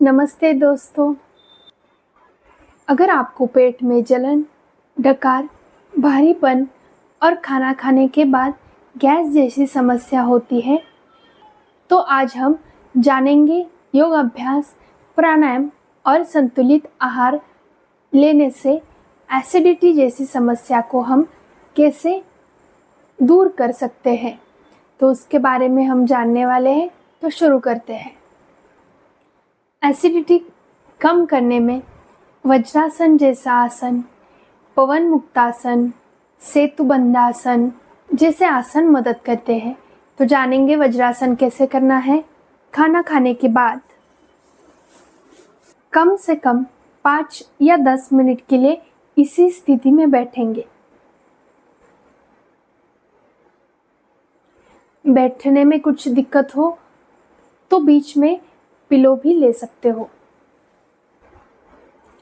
नमस्ते दोस्तों। अगर आपको पेट में जलन, डकार, भारीपन और खाना खाने के बाद गैस जैसी समस्या होती है, तो आज हम जानेंगे योग अभ्यास, प्राणायाम और संतुलित आहार लेने से एसिडिटी जैसी समस्या को हम कैसे दूर कर सकते हैं। तो उसके बारे में हम जानने वाले हैं, तो शुरू करते हैं। एसिडिटी कम करने में वज्रासन जैसा आसन, पवन मुक्तासन, सेतुबंधासन जैसे आसन मदद करते हैं। तो जानेंगे वज्रासन कैसे करना है। खाना खाने के बाद कम से कम 5 या 10 मिनट के लिए इसी स्थिति में बैठेंगे। बैठने में कुछ दिक्कत हो तो बीच में पिलो भी ले सकते हो।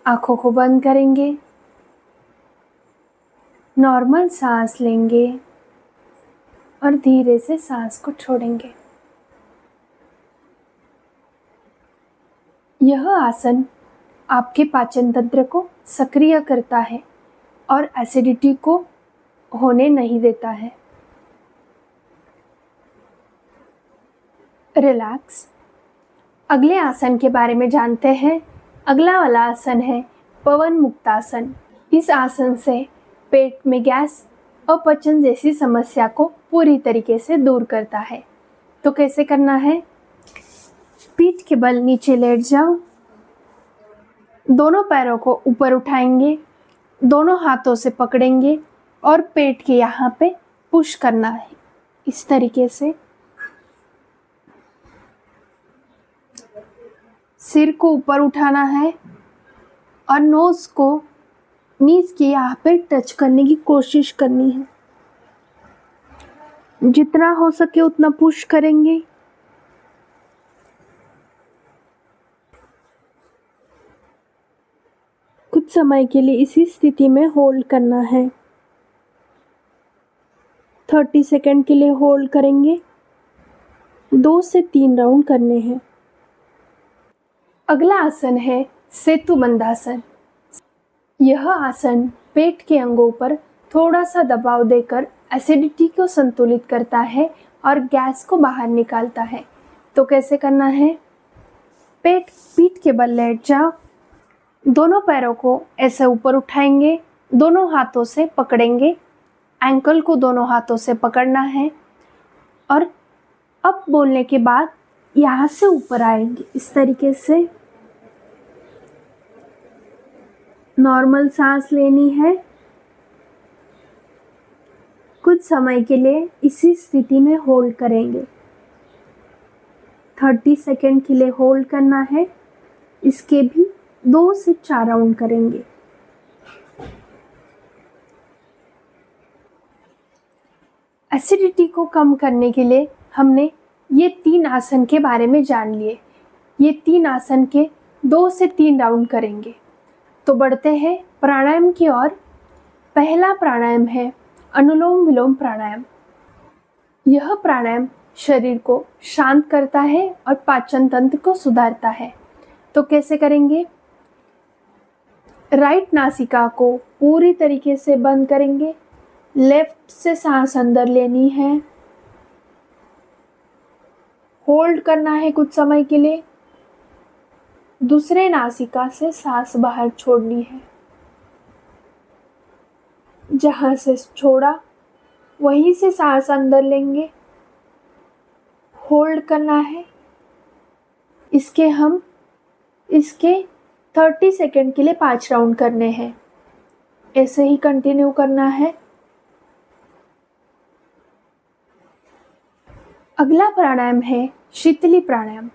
आंखों को बंद करेंगे, नॉर्मल सांस लेंगे और धीरे से सांस को छोड़ेंगे। यह आसन आपके पाचन तंत्र को सक्रिय करता है और एसिडिटी को होने नहीं देता है। रिलैक्स। अगले आसन के बारे में जानते हैं। अगला वाला आसन है पवन मुक्तासन। इस आसन से पेट में गैस, अपचन जैसी समस्या को पूरी तरीके से दूर करता है। तो कैसे करना है। पीठ के बल नीचे लेट जाओ, दोनों पैरों को ऊपर उठाएंगे, दोनों हाथों से पकड़ेंगे और पेट के यहाँ पे पुश करना है इस तरीके से। सिर को ऊपर उठाना है और नोज को नीज के यहाँ पे टच करने की कोशिश करनी है। जितना हो सके उतना पुश करेंगे। कुछ समय के लिए इसी स्थिति में होल्ड करना है। 30 सेकंड के लिए होल्ड करेंगे। 2 से 3 राउंड करने हैं। अगला आसन है सेतुबंधासन। यह आसन पेट के अंगों पर थोड़ा सा दबाव देकर एसिडिटी को संतुलित करता है और गैस को बाहर निकालता है। तो कैसे करना है। पीठ के बल लेट जाओ, दोनों पैरों को ऐसे ऊपर उठाएंगे, दोनों हाथों से पकड़ेंगे, एंकल को दोनों हाथों से पकड़ना है और अप बोलने के बाद यहाँ से ऊपर आएंगे इस तरीके से। नॉर्मल सांस लेनी है। कुछ समय के लिए इसी स्थिति में होल्ड करेंगे। 30 सेकंड के लिए होल्ड करना है। इसके भी 2 से 4 राउंड करेंगे। एसिडिटी को कम करने के लिए हमने ये 3 आसन के बारे में जान लिए। ये 3 आसन के 2 से 3 राउंड करेंगे। तो बढ़ते हैं प्राणायाम की ओर। पहला प्राणायाम है अनुलोम विलोम प्राणायाम। यह प्राणायाम शरीर को शांत करता है और पाचन तंत्र को सुधारता है। तो कैसे करेंगे। राइट नासिका को पूरी तरीके से बंद करेंगे। लेफ्ट से सांस अंदर लेनी है, होल्ड करना है कुछ समय के लिए। दूसरे नासिका से सांस बाहर छोड़नी है। जहां से छोड़ा वहीं से सांस अंदर लेंगे, होल्ड करना है। इसके 30 सेकंड के लिए 5 राउंड करने हैं। ऐसे ही कंटिन्यू करना है। अगला प्राणायाम है शीतली प्राणायाम।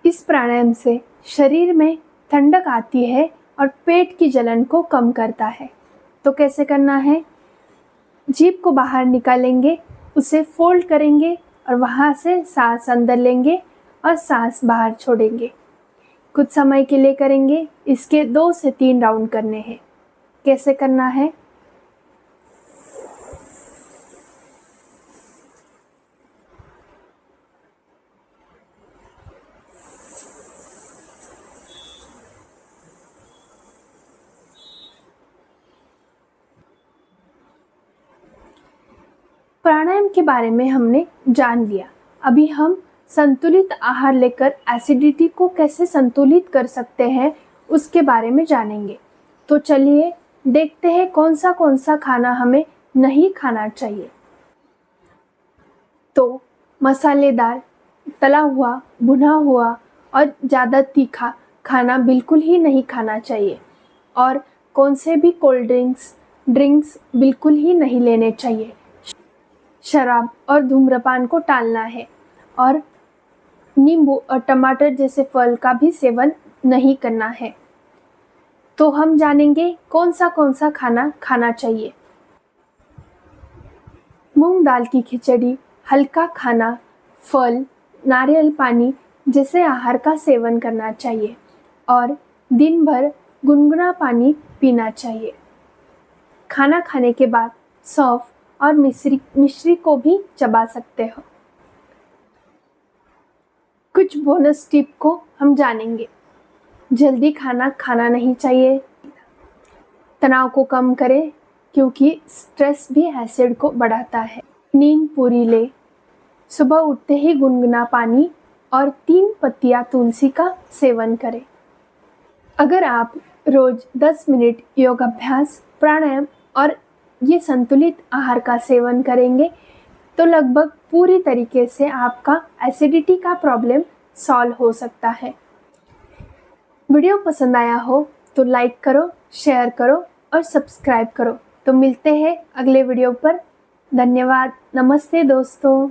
इस प्राणायाम से शरीर में ठंडक आती है और पेट की जलन को कम करता है। तो कैसे करना है। जीभ को बाहर निकालेंगे, उसे फोल्ड करेंगे और वहाँ से सांस अंदर लेंगे और सांस बाहर छोड़ेंगे। कुछ समय के लिए करेंगे। इसके 2 से 3 राउंड करने हैं। कैसे करना है। प्राणायाम के बारे में हमने जान लिया। अभी हम संतुलित आहार लेकर एसिडिटी को कैसे संतुलित कर सकते हैं उसके बारे में जानेंगे। तो चलिए देखते हैं कौन सा खाना हमें नहीं खाना चाहिए। तो मसालेदार, तला हुआ, भुना हुआ और ज़्यादा तीखा खाना बिल्कुल ही नहीं खाना चाहिए। और कौन से भी कोल्ड ड्रिंक्स बिल्कुल ही नहीं लेने चाहिए। शराब और धूम्रपान को टालना है और नींबू और टमाटर जैसे फल का भी सेवन नहीं करना है। तो हम जानेंगे कौन सा खाना खाना चाहिए। मूंग दाल की खिचड़ी, हल्का खाना, फल, नारियल पानी जैसे आहार का सेवन करना चाहिए और दिन भर गुनगुना पानी पीना चाहिए। खाना खाने के बाद सौंफ और मिश्री को भी चबा सकते हो। कुछ बोनस टिप को हम जानेंगे। जल्दी खाना खाना नहीं चाहिए। तनाव को कम करें क्योंकि स्ट्रेस भी एसिड को बढ़ाता है। नींद पूरी ले। सुबह उठते ही गुनगुना पानी और 3 पत्तियां तुलसी का सेवन करें। अगर आप रोज 10 मिनट योग अभ्यास, प्राणायाम और ये संतुलित आहार का सेवन करेंगे तो लगभग पूरी तरीके से आपका एसिडिटी का प्रॉब्लम सॉल्व हो सकता है। वीडियो पसंद आया हो तो लाइक करो, शेयर करो और सब्सक्राइब करो। तो मिलते हैं अगले वीडियो पर। धन्यवाद। नमस्ते दोस्तों।